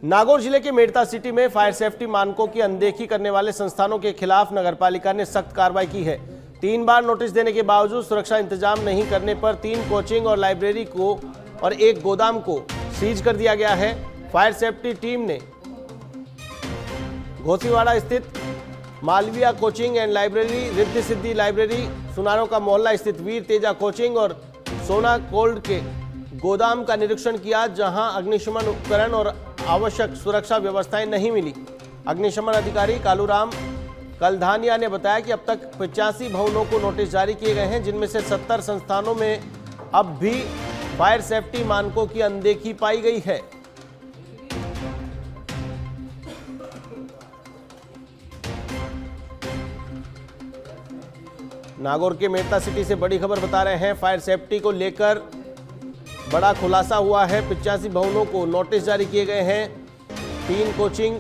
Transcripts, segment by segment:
नागौर जिले के मेड़ता सिटी में फायर सेफ्टी मानकों की अनदेखी करने वाले संस्थानों के खिलाफ नगरपालिका ने सख्त कार्रवाई की है। 3 बार नोटिस देने के बावजूद सुरक्षा इंतजाम नहीं करने पर 3 कोचिंग और लाइब्रेरी को और 1 गोदाम को सीज कर दिया गया है। फायर सेफ्टी टीम ने घोसीवाड़ा स्थित Malviya coaching and library, Riddhi Siddhi library, सुनारों का मोहल्ला स्थित वीर तेजा कोचिंग और सोना कोल्ड के गोदाम का निरीक्षण किया, जहां अग्निशमन उपकरण और आवश्यक सुरक्षा व्यवस्थाएं नहीं मिली। अग्निशमन अधिकारी कालूराम कलधानिया ने बताया कि अब तक 85 भवनों को नोटिस जारी किए गए हैं, जिनमें से 70 संस्थानों में अब भी फायर सेफ्टी मानकों की अनदेखी पाई गई है। नागौर के मेड़ता सिटी से बड़ी खबर बता रहे हैं। फायर सेफ्टी को लेकर बड़ा खुलासा हुआ है। 85 भवनों को नोटिस जारी किए गए हैं। 3 कोचिंग,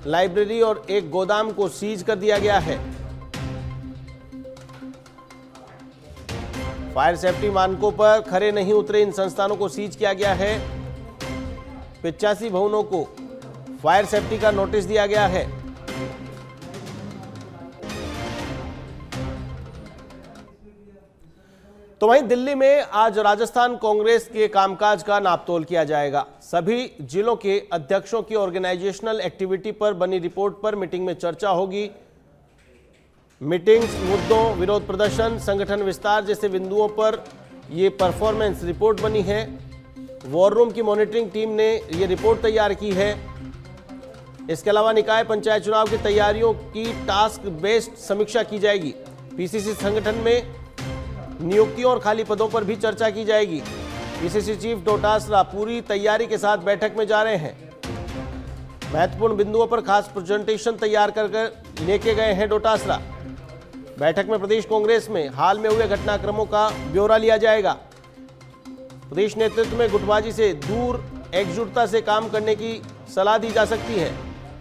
लाइब्रेरी और 1 गोदाम को सीज कर दिया गया है। फायर सेफ्टी मानकों पर खरे नहीं उतरे इन संस्थानों को सीज किया गया है। 85 भवनों को फायर सेफ्टी का नोटिस दिया गया है। तो वहीं दिल्ली में आज राजस्थान कांग्रेस के कामकाज का नापतोल किया जाएगा। सभी जिलों के अध्यक्षों की ऑर्गेनाइजेशनल एक्टिविटी पर बनी रिपोर्ट पर मीटिंग में चर्चा होगी। मीटिंग्स, मुद्दों, विरोध प्रदर्शन, संगठन विस्तार जैसे बिंदुओं पर ये परफॉर्मेंस रिपोर्ट बनी है। वॉर रूम की मॉनिटरिंग टीम ने ये रिपोर्ट तैयार की है। इसके अलावा निकाय पंचायत चुनाव की तैयारियों की टास्क बेस्ड समीक्षा की जाएगी। पीसीसी संगठन में नियुक्तियों और खाली पदों पर भी चर्चा की जाएगी। पीसीसी चीफ डोटासरा पूरी तैयारी के साथ बैठक में जा रहे हैं। महत्वपूर्ण बिंदुओं पर खास प्रेजेंटेशन तैयार कर लेके गए हैं डोटासरा। बैठक में प्रदेश कांग्रेस में हाल में हुए घटनाक्रमों का ब्यौरा लिया जाएगा। प्रदेश नेतृत्व में गुटबाजी से दूर एकजुटता से काम करने की सलाह दी जा सकती है।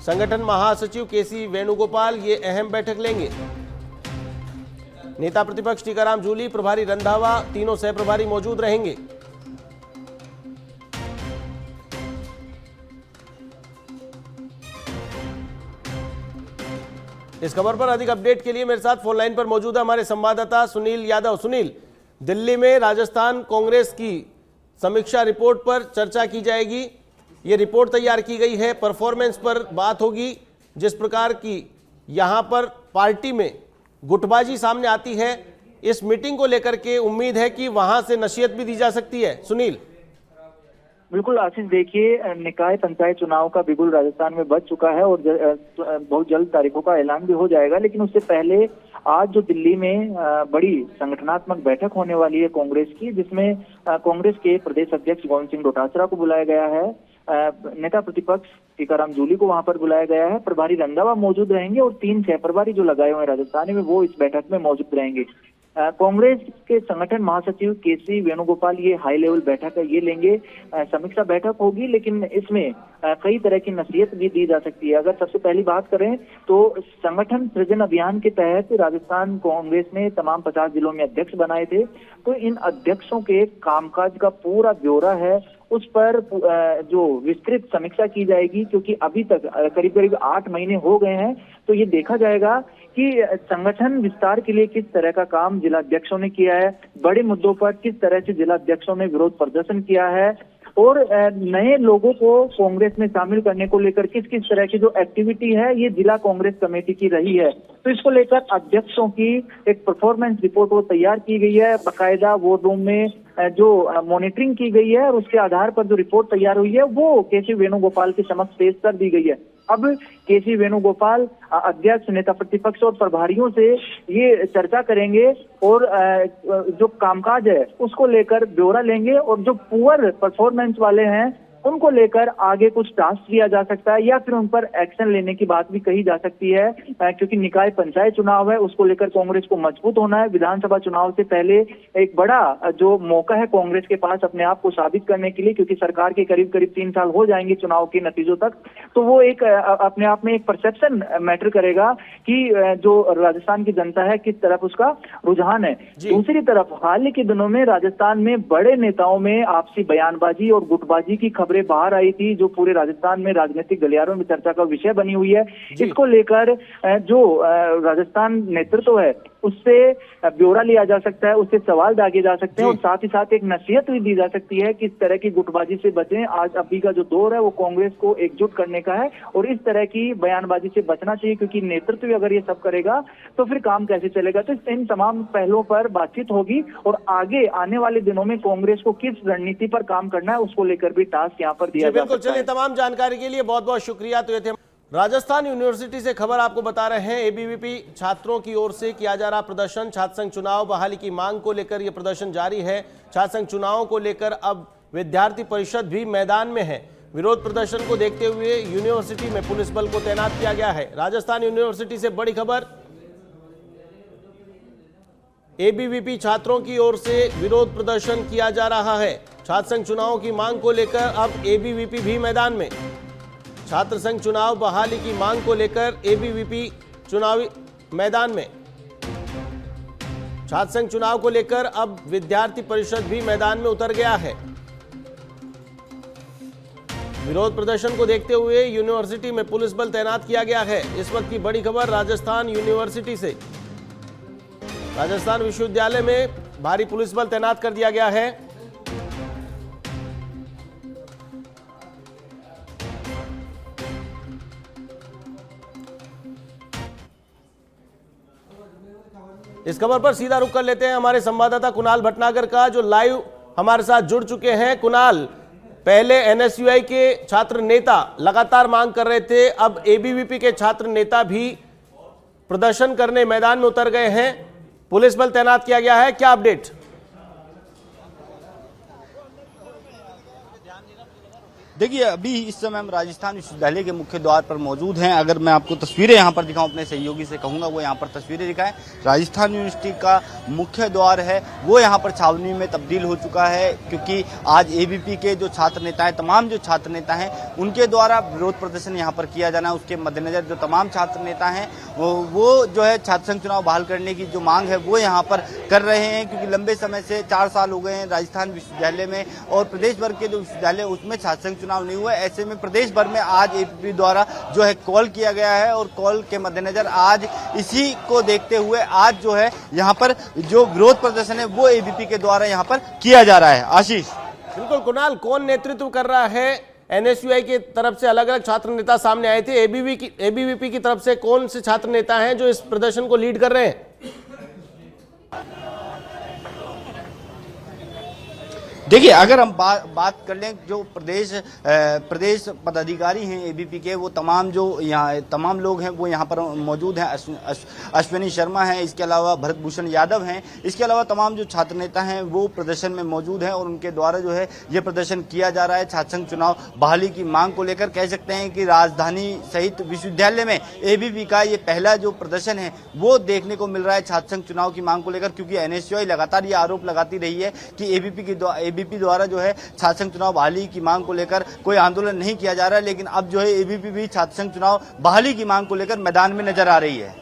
संगठन महासचिव केसी वेणुगोपाल ये अहम बैठक लेंगे। नेता प्रतिपक्ष टीकाराम जूली, प्रभारी रंधावा, तीनों सह प्रभारी मौजूद रहेंगे। इस खबर पर अधिक अपडेट के लिए मेरे साथ फोन लाइन पर मौजूद है हमारे संवाददाता सुनील यादव। सुनील, दिल्ली में राजस्थान कांग्रेस की समीक्षा रिपोर्ट पर चर्चा की जाएगी। ये रिपोर्ट तैयार की गई है, परफॉर्मेंस पर बात होगी। जिस प्रकार की यहां पर पार्टी में गुटबाजी सामने आती है, इस मीटिंग को लेकर के उम्मीद है कि वहां से नसीहत भी दी जा सकती है। सुनील। बिल्कुल आशीष, देखिए निकाय पंचायत चुनाव का बिगुल राजस्थान में बज चुका है और बहुत जल्द तारीखों का ऐलान भी हो जाएगा। लेकिन उससे पहले आज जो दिल्ली में बड़ी संगठनात्मक बैठक होने वाली है कांग्रेस की, जिसमें कांग्रेस के प्रदेश अध्यक्ष गोविंद सिंह डोटासरा को बुलाया गया है। नेता प्रतिपक्ष टीकाराम जूली को वहां पर बुलाया गया है। प्रभारी रंधावा मौजूद रहेंगे और 3 सह प्रभारी जो लगाए हुए हैं राजस्थान में, वो इस बैठक में मौजूद रहेंगे। कांग्रेस के संगठन महासचिव केसी वेणुगोपाल ये हाई लेवल बैठक है, ये लेंगे। समीक्षा बैठक होगी, लेकिन इसमें कई तरह की नसीहत भी दी जा सकती है। अगर सबसे पहली बात करें तो संगठन सृजन अभियान के तहत राजस्थान कांग्रेस ने तमाम 50 जिलों में अध्यक्ष बनाए थे। तो इन अध्यक्षों के कामकाज का पूरा ब्यौरा है, उस पर जो विस्तृत समीक्षा की जाएगी, क्योंकि अभी तक करीब करीब 8 महीने हो गए हैं। तो ये देखा जाएगा कि संगठन विस्तार के लिए किस तरह का काम जिला अध्यक्षों ने किया है, बड़े मुद्दों पर किस तरह से जिला अध्यक्षों ने विरोध प्रदर्शन किया है, और नए लोगों को कांग्रेस में शामिल करने को लेकर किस किस तरह की जो एक्टिविटी है ये जिला कांग्रेस कमेटी की रही है। तो इसको लेकर अध्यक्षों की एक परफॉर्मेंस रिपोर्ट वो तैयार की गई है। बाकायदा वो रूम में जो मॉनिटरिंग की गई है और उसके आधार पर जो रिपोर्ट तैयार हुई है वो केसी वेणुगोपाल के समक्ष पेश कर दी गई है। अब केसी वेणुगोपाल अध्यक्ष, नेता प्रतिपक्ष और प्रभारियों से ये चर्चा करेंगे और जो कामकाज है उसको लेकर ब्यौरा लेंगे, और जो पुअर परफॉर्मेंस वाले हैं उनको लेकर आगे कुछ टास्क दिया जा सकता है या फिर उन पर एक्शन लेने की बात भी कही जा सकती है। क्योंकि निकाय पंचायत चुनाव है, उसको लेकर कांग्रेस को मजबूत होना है। विधानसभा चुनाव से पहले एक बड़ा जो मौका है कांग्रेस के पास अपने आप को साबित करने के लिए, क्योंकि सरकार के करीब करीब 3 साल हो जाएंगे चुनाव के नतीजों तक। तो वो एक अपने आप में एक परसेप्शन मैटर करेगा कि जो राजस्थान की जनता है किस तरफ उसका रुझान है। दूसरी तरफ हाल ही के दिनों में राजस्थान में बड़े नेताओं में आपसी बयानबाजी और गुटबाजी की खबरें खबरें बाहर आई थी, जो पूरे राजस्थान में राजनीतिक गलियारों में चर्चा का विषय बनी हुई है, इसको लेकर जो राजस्थान नेतृत्व है उससे ब्यौरा लिया जा सकता है, उससे सवाल दागे जा सकते हैं और साथ ही साथ एक नसीहत भी दी जा सकती है कि इस तरह की गुटबाजी से बचें। आज अभी का जो दौर है वो कांग्रेस को एकजुट करने का है और इस तरह की बयानबाजी से बचना चाहिए, क्योंकि नेतृत्व भी अगर ये सब करेगा तो फिर काम कैसे चलेगा। तो इन तमाम पहलुओं पर बातचीत होगी और आगे आने वाले दिनों में कांग्रेस को किस रणनीति पर काम करना है उसको लेकर भी टास्क यहाँ पर दिया जा सकता है। चलिए, तमाम जानकारी के लिए बहुत बहुत शुक्रिया। तो ये थे राजस्थान यूनिवर्सिटी से खबर आपको बता रहे हैं। एबीवीपी छात्रों की ओर से किया जा रहा प्रदर्शन, छात्र संघ चुनाव बहाली की मांग को लेकर यह प्रदर्शन जारी है। छात्र संघ चुनाव को लेकर अब विद्यार्थी परिषद भी मैदान में है। विरोध प्रदर्शन को देखते हुए यूनिवर्सिटी में पुलिस बल को तैनात किया गया है। राजस्थान यूनिवर्सिटी से बड़ी खबर, एबीवीपी छात्रों की ओर से विरोध प्रदर्शन किया जा रहा है। छात्र संघ चुनाव की मांग को लेकर अब एबीवीपी भी मैदान में। छात्र संघ चुनाव बहाली की मांग को लेकर एबीवीपी चुनावी मैदान में। छात्र संघ चुनाव को लेकर अब विद्यार्थी परिषद भी मैदान में उतर गया है। विरोध प्रदर्शन को देखते हुए यूनिवर्सिटी में पुलिस बल तैनात किया गया है। इस वक्त की बड़ी खबर राजस्थान यूनिवर्सिटी से। राजस्थान विश्वविद्यालय में भारी पुलिस बल तैनात कर दिया गया है। इस खबर पर सीधा रुख कर लेते हैं हमारे संवाददाता कुणाल भटनागर का, जो लाइव हमारे साथ जुड़ चुके हैं। कुणाल, पहले एनएसयूआई के छात्र नेता लगातार मांग कर रहे थे, अब एबीवीपी के छात्र नेता भी प्रदर्शन करने मैदान में उतर गए हैं। पुलिस बल तैनात किया गया है, क्या अपडेट? देखिए, अभी इस समय हम राजस्थान विश्वविद्यालय के मुख्य द्वार पर मौजूद हैं। अगर मैं आपको तस्वीरें यहाँ पर दिखाऊं, अपने सहयोगी से कहूँगा वो यहाँ पर तस्वीरें दिखाएं। राजस्थान यूनिवर्सिटी का मुख्य द्वार है वो यहाँ पर छावनी में तब्दील हो चुका है, क्योंकि आज एबीवीपी के जो छात्र नेता हैं, तमाम जो छात्र नेता हैं, उनके द्वारा विरोध प्रदर्शन यहाँ पर किया जाना है। उसके मद्देनजर जो तमाम छात्र नेता हैं वो जो है छात्र संघ चुनाव बहाल करने की जो मांग है वो यहाँ पर कर रहे हैं, क्योंकि लंबे समय से 4 साल हो गए हैं राजस्थान विश्वविद्यालय में और प्रदेश भर के जो विश्वविद्यालय उसमें छात्र संघ चुनाव नहीं हुआ। ऐसे में प्रदेश भर में आज एबीवीपी द्वारा जो है कॉल किया गया है और कॉल के मद्देनजर आज इसी को देखते हुए आज जो है यहाँ पर जो विरोध प्रदर्शन है वो एबीवीपी के द्वारा यहाँ पर किया जा रहा है। आशीष। बिल्कुल कुणाल, कौन नेतृत्व कर रहा है? एनएसयूआई की तरफ से अलग अलग छात्र नेता सामने आए थे, एबीवीपी की तरफ से कौन से छात्र नेता हैं जो इस प्रदर्शन को लीड कर रहे हैं? देखिए, अगर हम बात कर लें, जो प्रदेश पदाधिकारी हैं एबीवीपी के, वो तमाम जो यहाँ तमाम लोग हैं वो यहाँ पर मौजूद हैं। अश्विनी शर्मा हैं, इसके अलावा भरत भूषण यादव हैं, इसके अलावा तमाम जो छात्र नेता हैं वो प्रदर्शन में मौजूद हैं और उनके द्वारा जो है ये प्रदर्शन किया जा रहा है छात्र संघ चुनाव बहाली की मांग को लेकर। कह सकते हैं कि राजधानी सहित विश्वविद्यालय में एबीवीपी का ये पहला जो प्रदर्शन है वो देखने को मिल रहा है छात्र संघ चुनाव की मांग को लेकर, क्योंकि एनएसयूआई लगातार ये आरोप लगाती रही है कि एबीवीपी द्वारा जो है छात्र संघ चुनाव बहाली की मांग को लेकर कोई आंदोलन नहीं किया जा रहा है। लेकिन अब जो है एबीवीपी भी छात्र संघ चुनाव बहाली की मांग को लेकर मैदान में नजर आ रही है।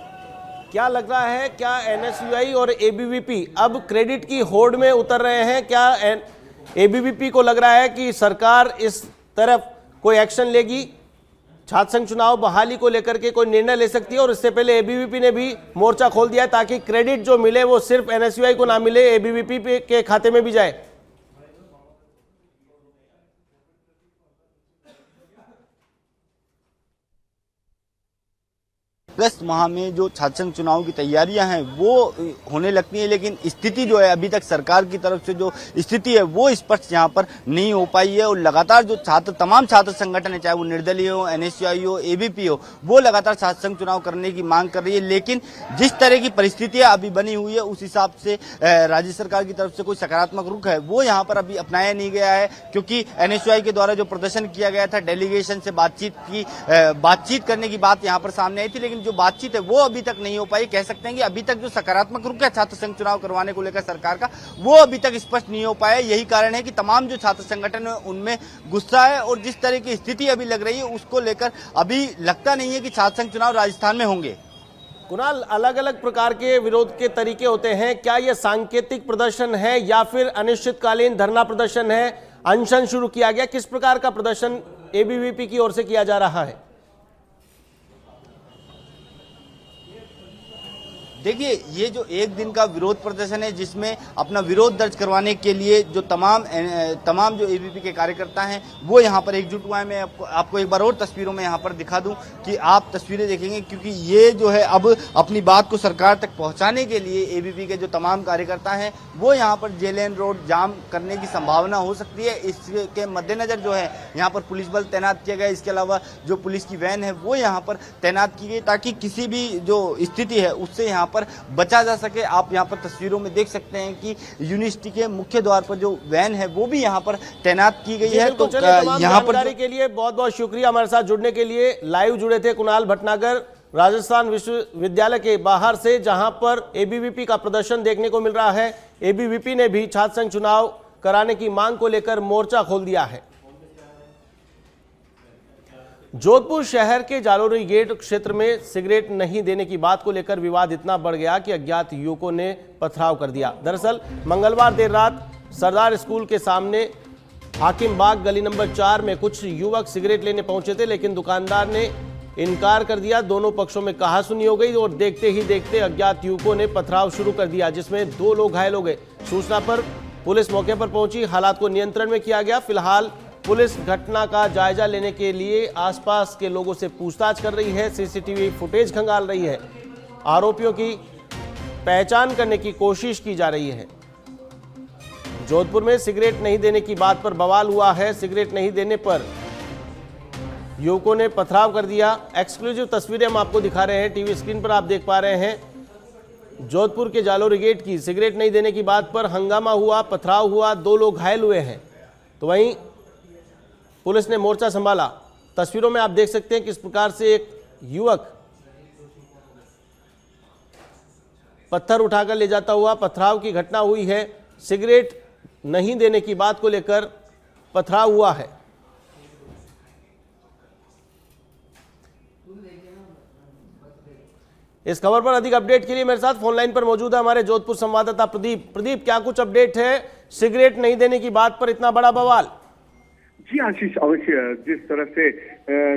क्या लग रहा है, क्या एनएसयूआई और एबीवीपी अब क्रेडिट की होड़ में उतर रहे हैं? क्या एबीवीपी को लग रहा है कि सरकार इस तरफ कोई एक्शन लेगी, छात्र संघ चुनाव बहाली को लेकर के कोई निर्णय ले सकती है? और इससे पहले एबीवीपी ने भी मोर्चा खोल दिया ताकि क्रेडिट जो मिले वो सिर्फ एनएसयूआई को ना मिले, एबीवीपी के खाते में भी जाए। अगस्त माह में जो छात्र संघ चुनाव की तैयारियां हैं वो होने लगती हैं, लेकिन स्थिति जो है अभी तक सरकार की तरफ से जो स्थिति है वो स्पष्ट यहाँ पर नहीं हो पाई है। और लगातार जो तमाम छात्र संगठन है, चाहे वो निर्दलीय हो, एनएसयूआई हो, एबीवीपी हो, वो लगातार छात्र संघ चुनाव करने की मांग कर रही है। लेकिन जिस तरह की परिस्थितियां अभी बनी हुई है उस हिसाब से राज्य सरकार की तरफ से कोई सकारात्मक रुख है वो यहाँ पर अभी अपनाया नहीं गया है, क्योंकि एनएसयूआई के द्वारा जो प्रदर्शन किया गया था, डेलीगेशन से बातचीत करने की बात यहाँ पर सामने आई थी, लेकिन जो बातचीत है वो अभी तक नहीं हो पाई। कह सकते हैं कि अभी तक जो सकारात्मक रुख है छात्र संघ चुनाव करवाने को लेकर सरकार का, वो अभी तक स्पष्ट नहीं हो पाया। यही कारण है कि तमाम जो छात्र संगठन है उनमें गुस्सा है और जिस तरह की स्थिति अभी लग रही है उसको लेकर अभी लगता नहीं है कि छात्र संघ चुनाव राजस्थान में होंगे। कुणाल, अलग अलग प्रकार के विरोध के तरीके होते हैं, क्या यह सांकेतिक प्रदर्शन है या फिर अनिश्चितकालीन धरना प्रदर्शन है? अनशन शुरू किया गया। किस प्रकार का प्रदर्शन एबीवीपी की ओर से किया जा रहा है? देखिए, ये जो एक दिन का विरोध प्रदर्शन है जिसमें अपना विरोध दर्ज करवाने के लिए जो तमाम जो एबीवीपी के कार्यकर्ता हैं वो यहाँ पर एकजुट हुआ है। मैं आपको एक बार और तस्वीरों में यहाँ पर दिखा दूं कि आप तस्वीरें देखेंगे, क्योंकि ये जो है अब अपनी बात को सरकार तक पहुँचाने के लिए एबीवीपी के जो तमाम कार्यकर्ता हैं वो यहाँ पर जेएलएन रोड जाम करने की संभावना हो सकती है। इसके मद्देनजर जो है यहाँ पर पुलिस बल तैनात किया गया। इसके अलावा जो पुलिस की वैन है वो यहाँ पर तैनात की गई ताकि किसी भी जो स्थिति है उससे यहाँ पर बचा जा सके। आप यहाँ पर तस्वीरों में देख सकते हैं कि यूनिवर्सिटी के मुख्य द्वार पर जो वैन है वो भी यहाँ पर तैनात की गई है। तो यहाँ पर जानकारी के लिए बहुत बहुत शुक्रिया। हमारे साथ जुड़ने के लिए लाइव जुड़े थे कुणाल भटनागर राजस्थान विश्वविद्यालय के बाहर से, जहां पर एबीवीपी का प्रदर्शन देखने को मिल रहा है। एबीवीपी ने भी छात्र संघ चुनाव कराने की मांग को लेकर मोर्चा खोल दिया है। जोधपुर शहर के जालोरी गेट क्षेत्र में सिगरेट नहीं देने की बात को लेकर विवाद इतना बढ़ गया कि अज्ञात युवकों ने पथराव कर दिया। दरअसल मंगलवार देर रात सरदार स्कूल के सामने हाकिम बाग गली नंबर 4 में कुछ युवक सिगरेट लेने पहुंचे थे, लेकिन दुकानदार ने इनकार कर दिया। दोनों पक्षों में कहासुनी हो गई और देखते ही देखते अज्ञात युवकों ने पथराव शुरू कर दिया, जिसमें 2 लोग घायल हो गए। सूचना पर पुलिस मौके पर पहुंची, हालात को नियंत्रण में किया गया। फिलहाल पुलिस घटना का जायजा लेने के लिए आसपास के लोगों से पूछताछ कर रही है, सीसीटीवी फुटेज खंगाल रही है। आरोपियों की पहचान करने की कोशिश की जा रही है। जोधपुर में सिगरेट नहीं देने की बात पर बवाल हुआ है। सिगरेट नहीं देने पर युवकों ने पथराव कर दिया। एक्सक्लूसिव तस्वीरें हम आपको दिखा रहे हैं, टीवी स्क्रीन पर आप देख पा रहे हैं। जोधपुर के जालोरी गेट की सिगरेट नहीं देने की बात पर हंगामा हुआ, पथराव हुआ, 2 लोग घायल हुए हैं। तो वहीं पुलिस ने मोर्चा संभाला। तस्वीरों में आप देख सकते हैं किस प्रकार से एक युवक पत्थर उठाकर ले जाता हुआ पथराव की घटना हुई है। सिगरेट नहीं देने की बात को लेकर पथराव हुआ है। इस खबर पर अधिक अपडेट के लिए मेरे साथ फोन लाइन पर मौजूद है हमारे जोधपुर संवाददाता प्रदीप। प्रदीप, क्या कुछ अपडेट है? सिगरेट नहीं देने की बात पर इतना बड़ा बवाल। जी आशीष, अवश्य जिस तरह से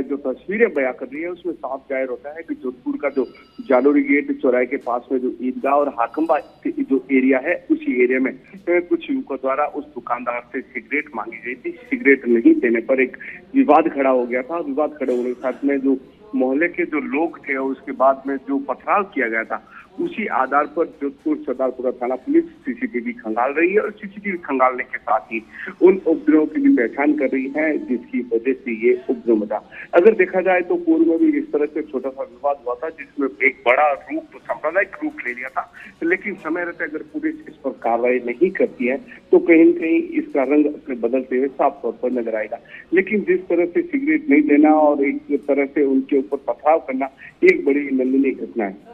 जो तस्वीरें बयां कर रही है उसमें साफ जाहिर होता है कि जोधपुर का जो जालोरी गेट चौराहे के पास में जो ईदगाह और हाकमबा जो एरिया है, उसी एरिया में कुछ युवकों द्वारा उस दुकानदार से सिगरेट मांगी गई थी। सिगरेट नहीं देने पर एक विवाद खड़ा हो गया था। विवाद खड़े होने के साथ में जो मोहल्ले के जो लोग थे और उसके बाद में जो पथराव किया गया था, उसी आधार पर जोधपुर सरदारपुरा थाना पुलिस सीसीटीवी खंगाल रही है और सीसीटीवी खंगालने के साथ ही उन उपद्रवों की भी पहचान कर रही है जिसकी वजह से ये उपद्रव मचा। अगर देखा जाए तो पूर्व में भी इस तरह से छोटा सा विवाद हुआ था जिसमें एक बड़ा रूप, सांप्रदायिक रूप ले लिया था, लेकिन समय रहते अगर पुलिस इस पर कार्रवाई नहीं करती है तो कहीं न कहीं इसका रंग अपने बदलते हुए साफ तौर पर नजर आएगा। लेकिन जिस तरह से सिगरेट नहीं देना और एक तरह से उनके ऊपर पथराव करना एक बड़ी निंदनीय घटना है।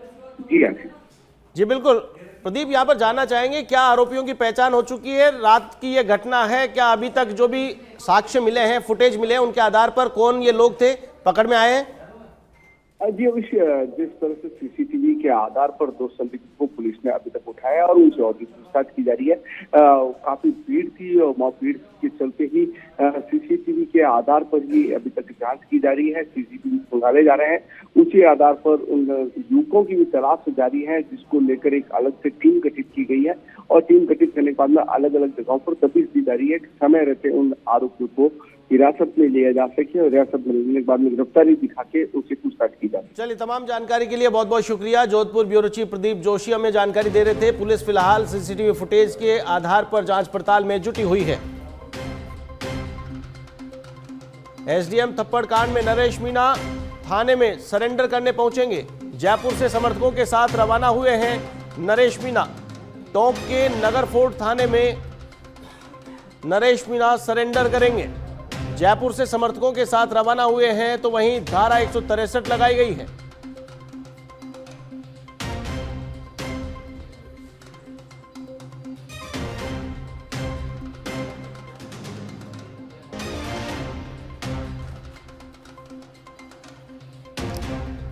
जी बिल्कुल प्रदीप, यहाँ पर जानना चाहेंगे क्या आरोपियों की पहचान हो चुकी है? रात की ये घटना है, क्या अभी तक जो भी साक्ष्य मिले हैं, फुटेज मिले हैं, उनके आधार पर कौन ये लोग थे पकड़ में आए हैं? जी अवश्य, जिस तरह से सीसीटीवी के आधार पर 2 संदिग्ध को पुलिस ने अभी तक उठाया और उनसे और भी पूछताछ की जा रही है। काफी भीड़ थी और भीड़ के चलते ही सीसीटीवी के आधार पर ही अभी तक जांच की जा रही है। सीसीटीवी खंगाले जा रहे हैं, उसी आधार पर उन युवकों की भी तलाश जारी है, जिसको लेकर एक अलग से टीम गठित की गई है और टीम गठित करने के बाद में अलग अलग जगहों पर तफ्तीश दी जा रही है कि समय रहते उन आरोपियों को हिरासत में लिया जा सके और हिरासत में लेने के बाद में गिरफ्तारी दिखा के उनसे पूछताछ की जाए। चलिए, तमाम जानकारी के लिए बहुत बहुत शुक्रिया। जोधपुर ब्यूरो चीफ प्रदीप जोशी हमें जानकारी दे रहे थे। पुलिस फिलहाल सीसीटीवी फुटेज के आधार पर जांच पड़ताल में जुटी हुई है। एसडीएम थप्पड़ कांड में नरेश मीणा थाने में सरेंडर करने पहुंचेंगे। जयपुर से समर्थकों के साथ रवाना हुए हैं नरेश मीणा। टोंक के नगर फोर्ट थाने में नरेश मीणा सरेंडर करेंगे। जयपुर से समर्थकों के साथ रवाना हुए हैं, तो वहीं धारा 163 लगाई गई है।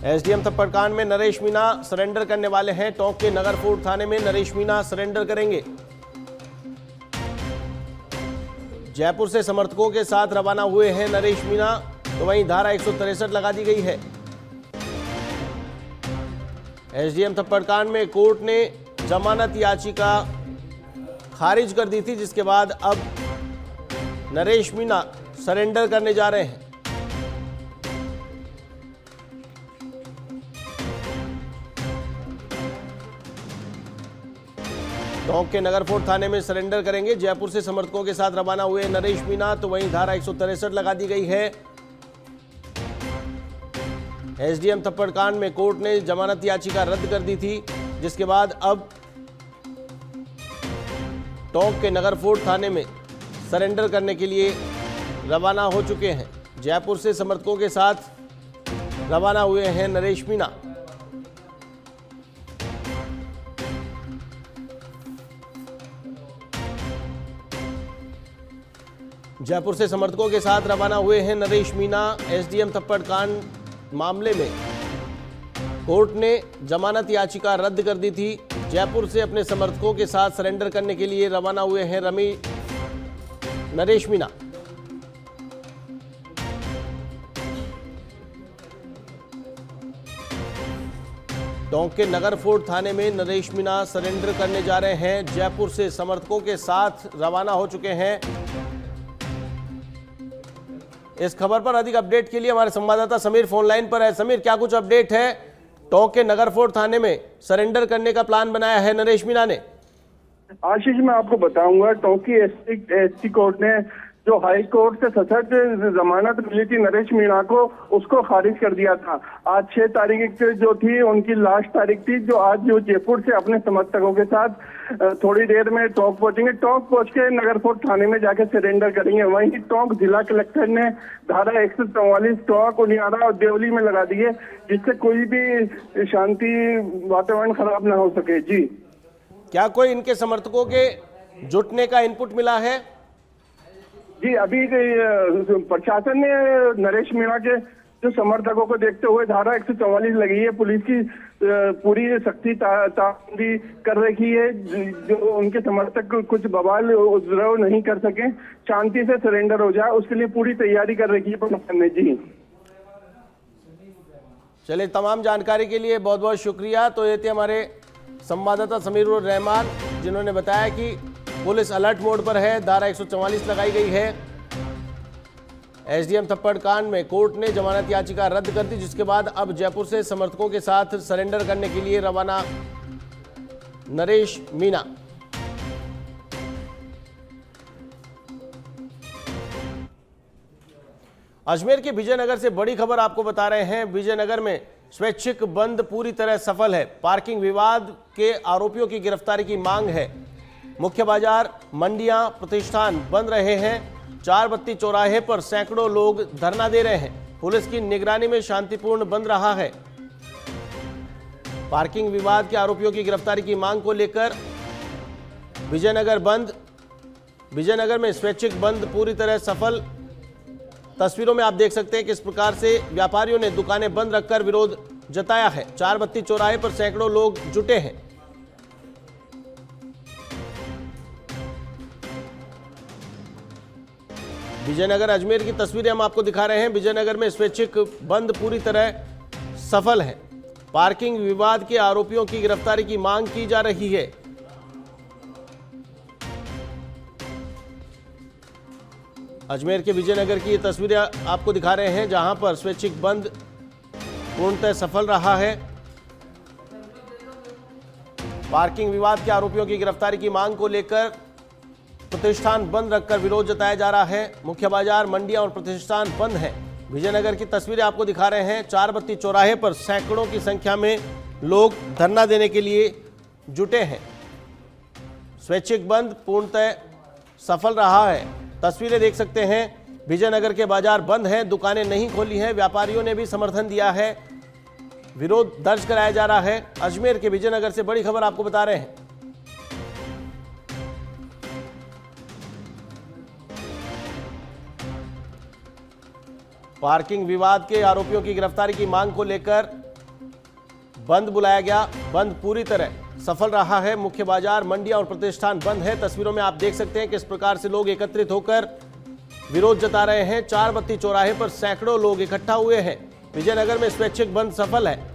एसडीएम थप्पड़ कांड में नरेश मीणा सरेंडर करने वाले हैं। टोंक के नगर फोर्ट थाने में नरेश मीणा सरेंडर करेंगे। जयपुर से समर्थकों के साथ रवाना हुए हैं नरेश मीणा, तो वहीं धारा 163 लगा दी गई है। एसडीएम थप्पड़ कांड में कोर्ट ने जमानत याचिका खारिज कर दी थी, जिसके बाद अब नरेश मीणा सरेंडर करने जा रहे हैं। टोंक के नगर फोर्ट थाने में सरेंडर करेंगे। जयपुर से समर्थकों के साथ रवाना हुए नरेश मीणा, तो वहीं धारा 163 लगा दी गई है। एसडीएम थप्पड़ कांड में कोर्ट ने जमानत याचिका रद्द कर दी थी, जिसके बाद अब टोंक के नगर फोर्ट थाने में सरेंडर करने के लिए रवाना हो चुके हैं। जयपुर से समर्थकों के साथ रवाना हुए हैं नरेश मीणा। जयपुर से समर्थकों के साथ रवाना हुए हैं नरेश मीणा। एसडीएम थप्पड़ कांड मामले में कोर्ट ने जमानत याचिका रद्द कर दी थी। जयपुर से अपने समर्थकों के साथ सरेंडर करने के लिए रवाना हुए हैं नरेश मीणा। टोंक के नगर फोर्ट थाने में नरेश मीणा सरेंडर करने जा रहे हैं। जयपुर से समर्थकों के साथ रवाना हो चुके हैं। इस खबर पर अधिक अपडेट के लिए हमारे संवाददाता समीर फोन लाइन पर है। समीर, क्या कुछ अपडेट है? टोंक के नगर फोर्ट थाने में सरेंडर करने का प्लान बनाया है नरेश मीणा ने। आशीष, मैं आपको बताऊंगा, टोंक की एसटी कोर्ट ने जो हाई कोर्ट से सशर्त जमानत मिली थी नरेश मीणा को, उसको खारिज कर दिया था। आज 6 तारीख जो थी उनकी लास्ट तारीख थी, जो आज जो जयपुर से अपने समर्थकों के साथ थोड़ी देर में टोंक पहुंचेंगे। टोंक पहुंच के नगर फोर्ट थाने में जाके सरेंडर करेंगे। वहीं टोंक जिला कलेक्टर ने धारा 144 टोंक, उनियारा और देवली में लगा दी है, जिससे कोई भी शांति वातावरण खराब ना हो सके। जी, क्या कोई इनके समर्थकों के जुटने का इनपुट मिला है? जी, अभी प्रशासन ने नरेश मीणा के जो समर्थकों को देखते हुए धारा 144 लगी है। पुलिस की पूरी सख्ती ताबंदी कर रखी है, जो उनके समर्थक कुछ बवाल उपद्रव नहीं कर सके, शांति से सरेंडर हो जाए, उसके लिए पूरी तैयारी कर रखी है प्रशासन ने। जी चलिए, तमाम जानकारी के लिए बहुत बहुत शुक्रिया। तो ये थे हमारे संवाददाता समीरुर रहमान, जिन्होंने बताया कि पुलिस अलर्ट मोड पर है, धारा 144 लगाई गई है। एसडीएम थप्पड़ कांड में कोर्ट ने जमानत याचिका रद्द कर दी, जिसके बाद अब जयपुर से समर्थकों के साथ सरेंडर करने के लिए रवाना नरेश मीणा। अजमेर के विजयनगर से बड़ी खबर आपको बता रहे हैं। विजयनगर में स्वैच्छिक बंद पूरी तरह सफल है। पार्किंग विवाद के आरोपियों की गिरफ्तारी की मांग है। मुख्य बाजार, मंडियां, प्रतिष्ठान बंद रहे हैं। 4 बत्ती चौराहे पर सैकड़ों लोग धरना दे रहे हैं। पुलिस की निगरानी में शांतिपूर्ण बंद रहा है। पार्किंग विवाद के आरोपियों की गिरफ्तारी की मांग को लेकर विजयनगर बंद। विजयनगर में स्वैच्छिक बंद पूरी तरह सफल। तस्वीरों में आप देख सकते हैं किस प्रकार से व्यापारियों ने दुकानें बंद रखकर विरोध जताया है। 4 बत्ती चौराहे पर सैकड़ों लोग जुटे हैं। विजयनगर अजमेर की तस्वीरें हम आपको दिखा रहे हैं। विजयनगर में स्वैच्छिक बंद पूरी तरह सफल है। पार्किंग विवाद के आरोपियों की गिरफ्तारी की मांग की जा रही है। अजमेर के विजयनगर की ये तस्वीरें आपको दिखा रहे हैं, जहां पर स्वैच्छिक बंद पूर्णतः सफल रहा है। पार्किंग विवाद के आरोपियों की गिरफ्तारी की मांग को लेकर प्रतिष्ठान बंद रखकर विरोध जताया जा रहा है। मुख्य बाजार, मंडियां और प्रतिष्ठान बंद हैं। विजयनगर की तस्वीरें आपको दिखा रहे हैं। 4 बत्ती चौराहे पर सैकड़ों की संख्या में लोग धरना देने के लिए जुटे हैं। स्वैच्छिक बंद पूर्णतः सफल रहा है। तस्वीरें देख सकते हैं। विजयनगर के बाजार बंद हैं, दुकानें नहीं खोली हैं। व्यापारियों ने भी समर्थन दिया है। विरोध दर्ज कराया जा रहा है। अजमेर के विजयनगर से बड़ी खबर आपको बता रहे हैं। पार्किंग विवाद के आरोपियों की गिरफ्तारी की मांग को लेकर बंद बुलाया गया। बंद पूरी तरह सफल रहा है। मुख्य बाजार, मंडियां और प्रतिष्ठान बंद है। तस्वीरों में आप देख सकते हैं किस प्रकार से लोग एकत्रित होकर विरोध जता रहे हैं। चार बत्ती चौराहे पर सैकड़ों लोग इकट्ठा हुए हैं। विजयनगर में स्वैच्छिक बंद सफल है।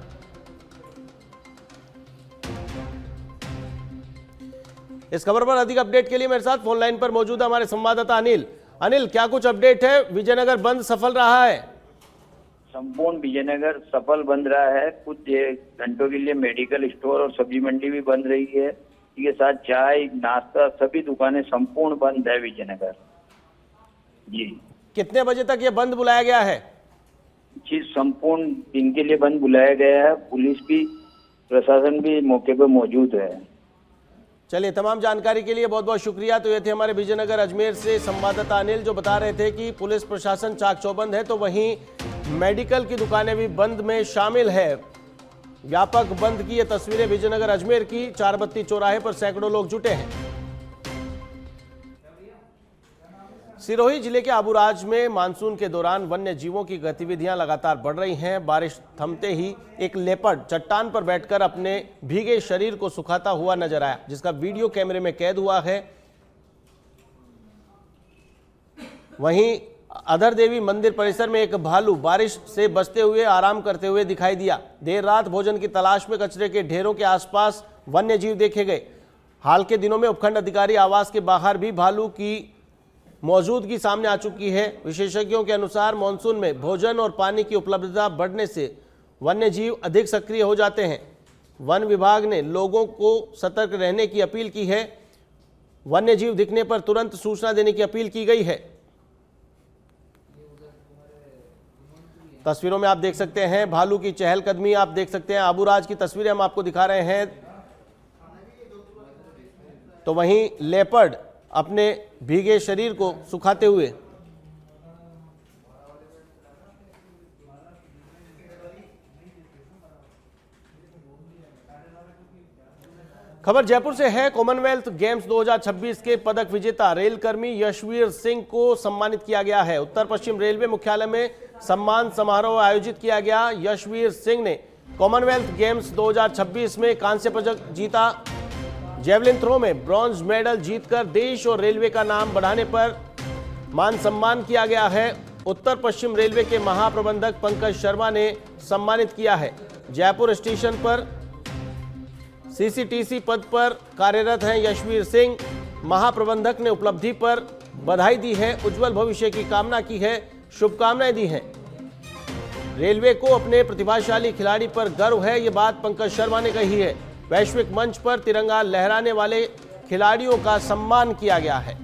इस खबर पर अधिक अपडेट के लिए मेरे साथ फोन लाइन पर मौजूद है हमारे संवाददाता अनिल। अनिल, क्या कुछ अपडेट है? विजयनगर बंद सफल रहा है? संपूर्ण विजयनगर सफल बंद रहा है। कुछ घंटों के लिए मेडिकल स्टोर और सब्जी मंडी भी बंद रही है। इसके साथ चाय, नाश्ता, सभी दुकानें संपूर्ण बंद है विजयनगर। जी, कितने बजे तक ये बंद बुलाया गया है? जी, संपूर्ण दिन के लिए बंद बुलाया गया है। पुलिस भी, प्रशासन भी मौके पर मौजूद है। चलिए, तमाम जानकारी के लिए बहुत बहुत शुक्रिया। तो ये थे हमारे विजयनगर अजमेर से संवाददाता अनिल, जो बता रहे थे कि पुलिस प्रशासन चाक चौबंद है, तो वहीं मेडिकल की दुकानें भी बंद में शामिल है। व्यापक बंद की ये तस्वीरें विजयनगर अजमेर की। चार बत्ती चौराहे पर सैकड़ों लोग जुटे हैं। सिरोही जिले के आबूराज में मानसून के दौरान वन्य जीवों की गतिविधियां लगातार बढ़ रही हैं। बारिश थमते ही एक लेपर्ड चट्टान पर बैठकर अपने भीगे शरीर को सुखाता हुआ नजर आया, जिसका वीडियो कैमरे में कैद हुआ है। वहीं अधर देवी मंदिर परिसर में एक भालू बारिश से बचते हुए आराम करते हुए दिखाई दिया। देर रात भोजन की तलाश में कचरे के ढेरों के आसपास वन्य जीव देखे गए। हाल के दिनों में उपखंड अधिकारी आवास के बाहर भी भालू की मौजूदगी सामने आ चुकी है। विशेषज्ञों के अनुसार मानसून में भोजन और पानी की उपलब्धता बढ़ने से वन्य जीव अधिक सक्रिय हो जाते हैं। वन विभाग ने लोगों को सतर्क रहने की अपील की है। वन्य जीव दिखने पर तुरंत सूचना देने की अपील की गई है। तस्वीरों में आप देख सकते हैं भालू की चहलकदमी, आप देख सकते हैं। आबूराज की तस्वीरें हम आपको दिखा रहे हैं। तो वहीं लेपर्ड अपने भीगे शरीर को सुखाते हुए। खबर जयपुर से है। कॉमनवेल्थ गेम्स 2026 के पदक विजेता रेलकर्मी यशवीर सिंह को सम्मानित किया गया है। उत्तर पश्चिम रेलवे मुख्यालय में सम्मान समारोह आयोजित किया गया। यशवीर सिंह ने कॉमनवेल्थ गेम्स 2026 में कांस्य पदक जीता। जेवलिन थ्रो में ब्रॉन्ज मेडल जीतकर देश और रेलवे का नाम बढ़ाने पर मान सम्मान किया गया है। उत्तर पश्चिम रेलवे के महाप्रबंधक पंकज शर्मा ने सम्मानित किया है। जयपुर स्टेशन पर सीसीटीसी पद पर कार्यरत हैं यशवीर सिंह। महाप्रबंधक ने उपलब्धि पर बधाई दी है, उज्जवल भविष्य की कामना की है, शुभकामनाएं दी हैं। रेलवे को अपने प्रतिभाशाली खिलाड़ी पर गर्व है, ये बात पंकज शर्मा ने कही है। वैश्विक मंच पर तिरंगा लहराने वाले खिलाड़ियों का सम्मान किया गया है।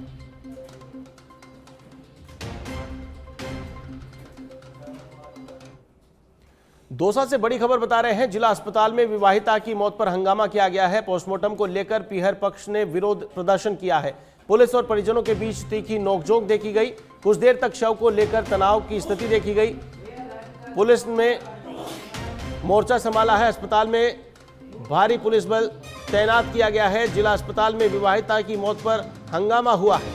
दौसा से बड़ी खबर बता रहे हैं। जिला अस्पताल में विवाहिता की मौत पर हंगामा किया गया है। पोस्टमार्टम को लेकर पीहर पक्ष ने विरोध प्रदर्शन किया है। पुलिस और परिजनों के बीच तीखी नोकझोंक देखी गई। कुछ देर तक शव को लेकर तनाव की स्थिति देखी गई। पुलिस ने मोर्चा संभाला है। अस्पताल में भारी पुलिस बल तैनात किया गया है। जिला अस्पताल में विवाहिता की मौत पर हंगामा हुआ है।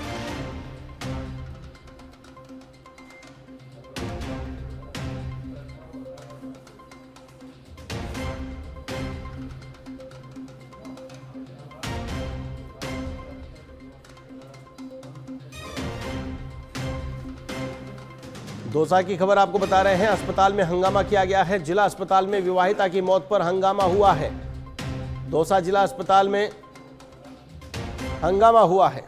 दौसा की खबर आपको बता रहे हैं। अस्पताल में हंगामा किया गया है। जिला अस्पताल में विवाहिता की मौत पर हंगामा हुआ है। दौसा जिला अस्पताल में हंगामा हुआ है।